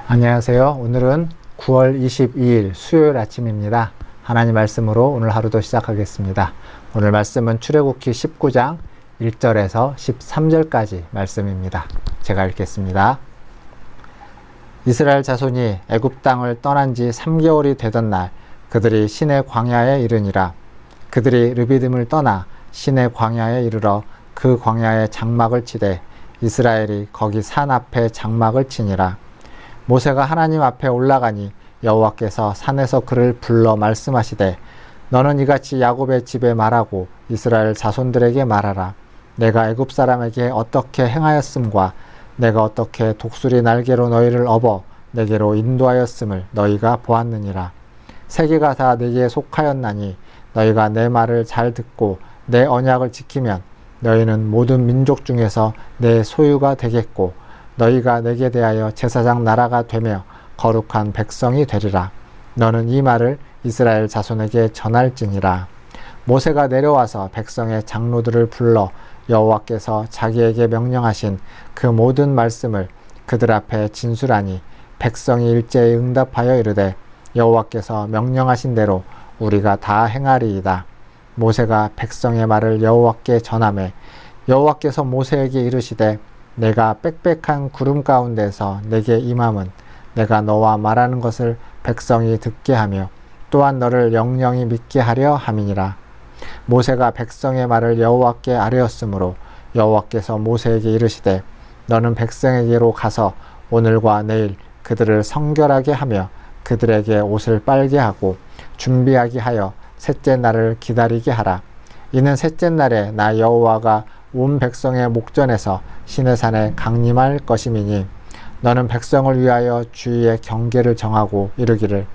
안녕하세요. 오늘은 9월 22일 수요일 아침입니다. 하나님 말씀으로 오늘 하루도 시작하겠습니다. 오늘 말씀은 출애굽기 19장 1절에서 13절까지 말씀입니다. 제가 읽겠습니다. 이스라엘 자손이 애굽 땅을 떠난 지 3개월이 되던 날 그들이 시내 광야에 이르니라. 그들이 르비딤을 떠나 시내 광야에 이르러 그 광야에 장막을 치되 이스라엘이 거기 산 앞에 장막을 치니라. 모세가 하나님 앞에 올라가니 여호와께서 산에서 그를 불러 말씀하시되 너는 이같이 야곱의 집에 말하고 이스라엘 자손들에게 말하라. 내가 애굽 사람에게 어떻게 행하였음과 내가 어떻게 독수리 날개로 너희를 업어 내게로 인도하였음을 너희가 보았느니라. 세계가 다 내게 속하였나니 너희가 내 말을 잘 듣고 내 언약을 지키면 너희는 모든 민족 중에서 내 소유가 되겠고 너희가 내게 대하여 제사장 나라가 되며 거룩한 백성이 되리라. 너는 이 말을 이스라엘 자손에게 전할지니라. 모세가 내려와서 백성의 장로들을 불러 여호와께서 자기에게 명령하신 그 모든 말씀을 그들 앞에 진술하니 백성이 일제히 응답하여 이르되 여호와께서 명령하신 대로 우리가 다 행하리이다. 모세가 백성의 말을 여호와께 전하매 여호와께서 모세에게 이르시되 내가 빽빽한 구름 가운데서 내게 임함은 내가 너와 말하는 것을 백성이 듣게 하며 또한 너를 영영히 믿게 하려 함이니라. 모세가 백성의 말을 여호와께 아뢰었으므로 여호와께서 모세에게 이르시되 너는 백성에게로 가서 오늘과 내일 그들을 성결하게 하며 그들에게 옷을 빨게 하고 준비하게 하여 셋째 날을 기다리게 하라. 이는 셋째 날에 나 여호와가 온 백성의 목전에서 시내산에 강림할 것임이니 너는 백성을 위하여 주위의 경계를 정하고 이르기를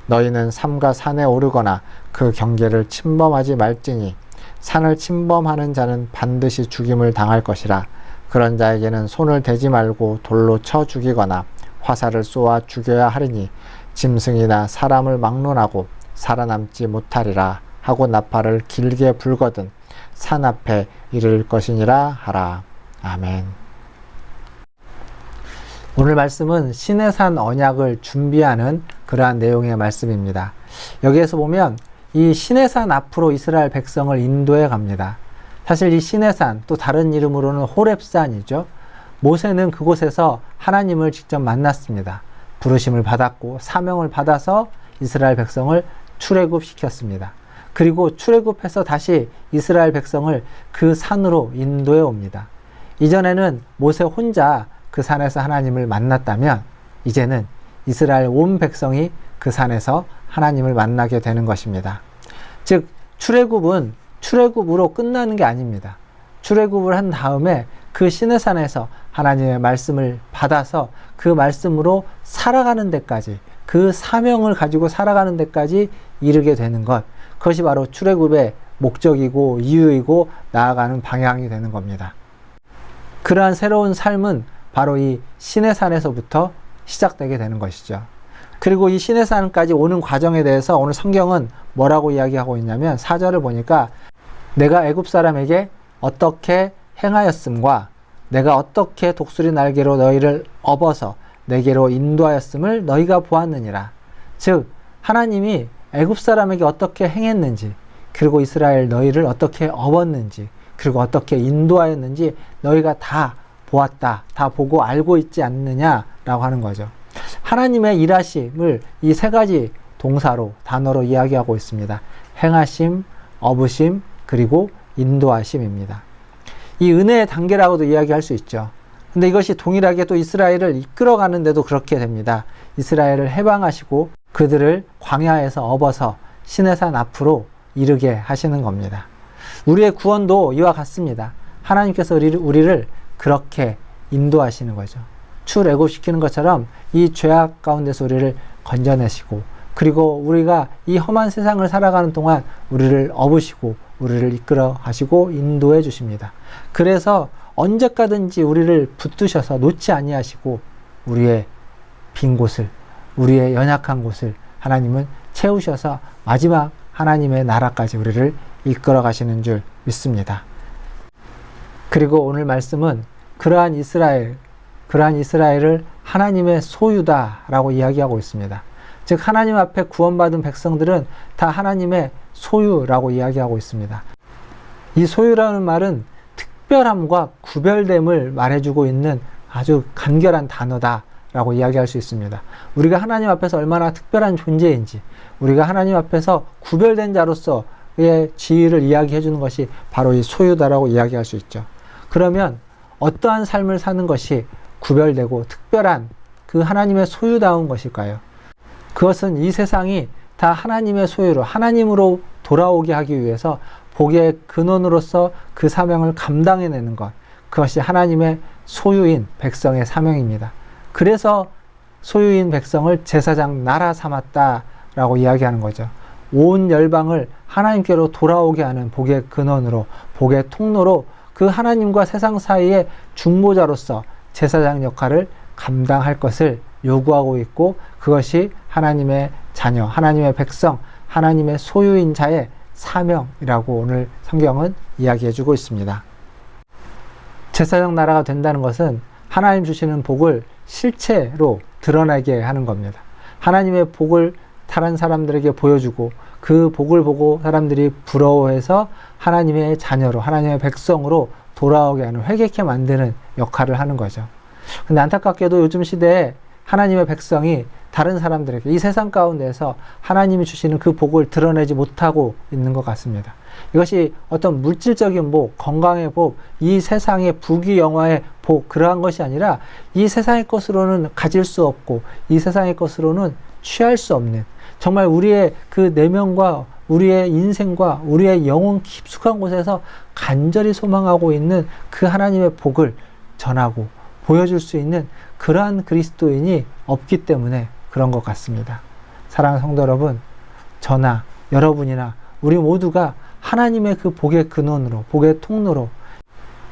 너희는 삼가 산에 오르거나 그 경계를 침범하지 말지니 산을 침범하는 자는 반드시 죽임을 당할 것이라. 그런 자에게는 손을 대지 말고 돌로 쳐 죽이거나 화살을 쏘아 죽여야 하리니 짐승이나 사람을 막론하고 살아남지 못하리라 하고 나팔을 길게 불거든 산 앞에 이를 것이니라 하라. 아멘. 오늘 말씀은 시내산 언약을 준비하는 그러한 내용의 말씀입니다. 여기에서 보면 이 시내산 앞으로 이스라엘 백성을 인도해 갑니다. 사실 이 시내산 또 다른 이름으로는 호렙산이죠. 모세는 그곳에서 하나님을 직접 만났습니다. 부르심을 받았고 사명을 받아서 이스라엘 백성을 출애굽시켰습니다. 그리고 출애굽해서 다시 이스라엘 백성을 그 산으로 인도해 옵니다. 이전에는 모세 혼자 그 산에서 하나님을 만났다면 이제는 이스라엘 온 백성이 그 산에서 하나님을 만나게 되는 것입니다. 즉 출애굽은 출애굽으로 끝나는 게 아닙니다. 출애굽을 한 다음에 그 시내산에서 하나님의 말씀을 받아서 그 말씀으로 살아가는 데까지 그 사명을 가지고 살아가는 데까지 이르게 되는 것, 그것이 바로 출애굽의 목적이고 이유이고 나아가는 방향이 되는 겁니다. 그러한 새로운 삶은 바로 이 시내산에서부터 시작되게 되는 것이죠. 그리고 이 시내산까지 오는 과정에 대해서 오늘 성경은 뭐라고 이야기하고 있냐면 4절을 보니까 내가 애굽 사람에게 어떻게 행하였음과 내가 어떻게 독수리 날개로 너희를 업어서 내게로 인도하였음을 너희가 보았느니라. 즉 하나님이 애굽 사람에게 어떻게 행했는지, 그리고 이스라엘 너희를 어떻게 업었는지, 그리고 어떻게 인도하였는지 너희가 다 보았다, 다 보고 알고 있지 않느냐라고 하는 거죠. 하나님의 일하심을 이 세 가지 동사로, 단어로 이야기하고 있습니다. 행하심, 업으심, 그리고 인도하심입니다. 이 은혜의 단계라고도 이야기할 수 있죠. 근데 이것이 동일하게 또 이스라엘을 이끌어가는데도 그렇게 됩니다. 이스라엘을 해방하시고 그들을 광야에서 업어서 시내산 앞으로 이르게 하시는 겁니다. 우리의 구원도 이와 같습니다. 하나님께서 우리를 그렇게 인도하시는 거죠. 출애굽시키는 것처럼 이 죄악 가운데서 우리를 건져내시고, 그리고 우리가 이 험한 세상을 살아가는 동안 우리를 업으시고 우리를 이끌어 가시고 인도해 주십니다. 그래서 언제까든지 우리를 붙드셔서 놓지 아니하시고 우리의 빈 곳을, 우리의 연약한 곳을 하나님은 채우셔서 마지막 하나님의 나라까지 우리를 이끌어 가시는 줄 믿습니다. 그리고 오늘 말씀은 그러한 이스라엘을 하나님의 소유다라고 이야기하고 있습니다. 즉 하나님 앞에 구원받은 백성들은 다 하나님의 소유라고 이야기하고 있습니다. 이 소유라는 말은 특별함과 구별됨을 말해주고 있는 아주 간결한 단어다라고 이야기할 수 있습니다. 우리가 하나님 앞에서 얼마나 특별한 존재인지, 우리가 하나님 앞에서 구별된 자로서의 지위를 이야기해 주는 것이 바로 이 소유다라고 이야기할 수 있죠. 그러면 어떠한 삶을 사는 것이 구별되고 특별한 그 하나님의 소유다운 것일까요? 그것은 이 세상이 다 하나님의 소유로, 하나님으로 돌아오게 하기 위해서 복의 근원으로서 그 사명을 감당해내는 것, 그것이 하나님의 소유인 백성의 사명입니다. 그래서 소유인 백성을 제사장 나라 삼았다라고 이야기하는 거죠. 온 열방을 하나님께로 돌아오게 하는 복의 근원으로, 복의 통로로 그 하나님과 세상 사이의 중보자로서 제사장 역할을 감당할 것을 요구하고 있고, 그것이 하나님의 자녀, 하나님의 백성, 하나님의 소유인 자의 사명이라고 오늘 성경은 이야기해주고 있습니다. 제사장 나라가 된다는 것은 하나님 주시는 복을 실체로 드러나게 하는 겁니다. 하나님의 복을 다른 사람들에게 보여주고 그 복을 보고 사람들이 부러워해서 하나님의 자녀로, 하나님의 백성으로 돌아오게 하는, 회개케 만드는 역할을 하는 거죠. 근데 안타깝게도 요즘 시대에 하나님의 백성이 다른 사람들에게 이 세상 가운데서 하나님이 주시는 그 복을 드러내지 못하고 있는 것 같습니다. 이것이 어떤 물질적인 복, 건강의 복, 이 세상의 부귀영화의 복, 그러한 것이 아니라 이 세상의 것으로는 가질 수 없고 이 세상의 것으로는 취할 수 없는, 정말 우리의 그 내면과 우리의 인생과 우리의 영혼 깊숙한 곳에서 간절히 소망하고 있는 그 하나님의 복을 전하고 보여줄 수 있는 그러한 그리스도인이 없기 때문에 그런 것 같습니다. 사랑하는 성도 여러분, 저나 여러분이나 우리 모두가 하나님의 그 복의 근원으로, 복의 통로로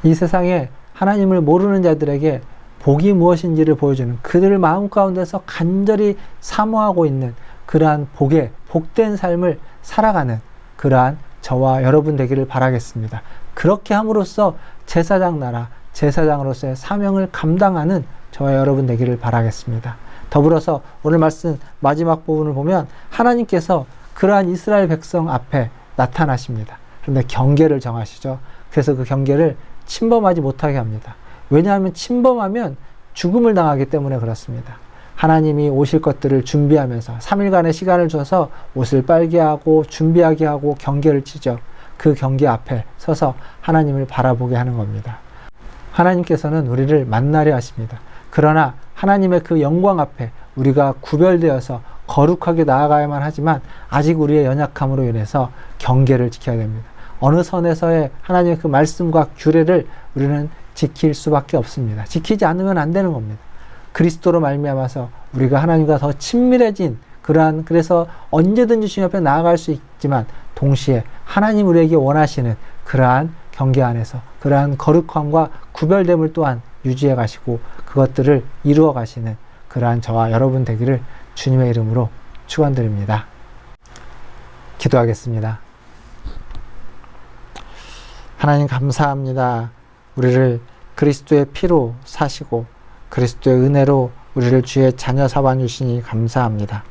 이 세상에 하나님을 모르는 자들에게 복이 무엇인지를 보여주는, 그들 마음 가운데서 간절히 사모하고 있는 그러한 복의, 복된 삶을 살아가는 그러한 저와 여러분 되기를 바라겠습니다. 그렇게 함으로써 제사장 나라, 제사장으로서의 사명을 감당하는 저와 여러분 되기를 바라겠습니다. 더불어서 오늘 말씀 마지막 부분을 보면 하나님께서 그러한 이스라엘 백성 앞에 나타나십니다. 그런데 경계를 정하시죠. 그래서 그 경계를 침범하지 못하게 합니다. 왜냐하면 침범하면 죽음을 당하기 때문에 그렇습니다. 하나님이 오실 것들을 준비하면서 3일간의 시간을 줘서 옷을 빨게 하고 준비하게 하고 경계를 치죠. 그 경계 앞에 서서 하나님을 바라보게 하는 겁니다. 하나님께서는 우리를 만나려 하십니다. 그러나 하나님의 그 영광 앞에 우리가 구별되어서 거룩하게 나아가야만 하지만 아직 우리의 연약함으로 인해서 경계를 지켜야 됩니다. 어느 선에서의 하나님의 그 말씀과 규례를 우리는 지킬 수밖에 없습니다. 지키지 않으면 안 되는 겁니다. 그리스도로 말미암아서 우리가 하나님과 더 친밀해진 그러한, 그래서 언제든지 주님 앞에 나아갈 수 있지만 동시에 하나님 우리에게 원하시는 그러한 경계 안에서 그러한 거룩함과 구별됨을 또한 유지해 가시고 그것들을 이루어 가시는 그러한 저와 여러분 되기를 주님의 이름으로 축원드립니다. 기도하겠습니다. 하나님 감사합니다. 우리를 그리스도의 피로 사시고 그리스도의 은혜로 우리를 주의 자녀 삼아 주시니 감사합니다.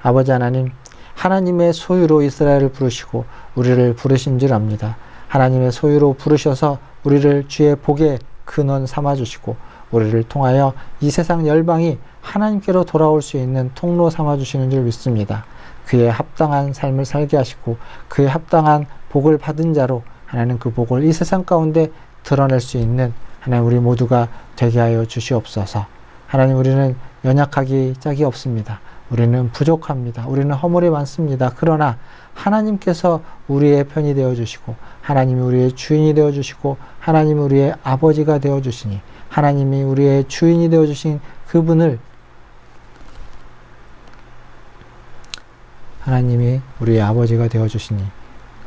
아버지 하나님, 하나님의 소유로 이스라엘을 부르시고 우리를 부르신 줄 압니다. 하나님의 소유로 부르셔서 우리를 주의 복의 근원 삼아 주시고 우리를 통하여 이 세상 열방이 하나님께로 돌아올 수 있는 통로 삼아 주시는 줄 믿습니다. 그에 합당한 삶을 살게 하시고 그에 합당한 복을 받은 자로 하나님 그 복을 이 세상 가운데 드러낼 수 있는 하나님 우리 모두가 되게 하여 주시옵소서. 하나님, 우리는 연약하기 짝이 없습니다. 우리는 부족합니다. 우리는 허물이 많습니다. 그러나 하나님께서 우리의 편이 되어주시고 하나님이 우리의 주인이 되어주시고 하나님이 우리의 아버지가 되어주시니 하나님이 우리의 주인이 되어주신 그분을 하나님이 우리의 아버지가 되어주시니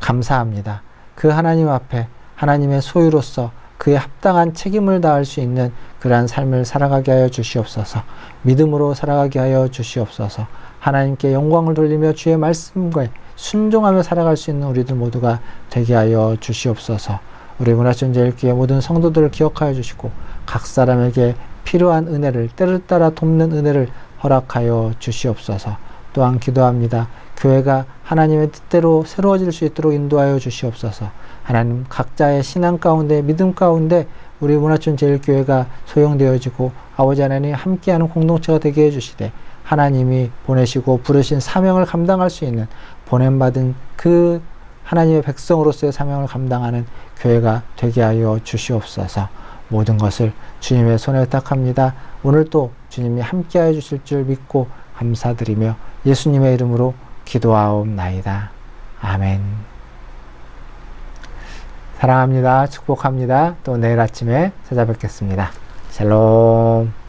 감사합니다. 그 하나님 앞에 하나님의 소유로서 그에 합당한 책임을 다할 수 있는 그러한 삶을 살아가게 하여 주시옵소서. 믿음으로 살아가게 하여 주시옵소서. 하나님께 영광을 돌리며 주의 말씀과 순종하며 살아갈 수 있는 우리들 모두가 되게 하여 주시옵소서. 우리 문화촌제일교회 모든 성도들을 기억하여 주시고 각 사람에게 필요한 은혜를 때를 따라 돕는 은혜를 허락하여 주시옵소서. 또한 기도합니다. 교회가 하나님의 뜻대로 새로워질 수 있도록 인도하여 주시옵소서. 하나님, 각자의 신앙 가운데, 믿음 가운데 우리 문화촌 제일교회가 소용되어지고 아버지 하나님 함께하는 공동체가 되게 해주시되, 하나님이 보내시고 부르신 사명을 감당할 수 있는, 보냄받은 그 하나님의 백성으로서의 사명을 감당하는 교회가 되게 하여 주시옵소서. 모든 것을 주님의 손에 의탁합니다. 오늘 또 주님이 함께하여 주실 줄 믿고 감사드리며 예수님의 이름으로 기도하옵나이다. 아멘. 사랑합니다. 축복합니다. 또 내일 아침에 찾아뵙겠습니다. 샬롬.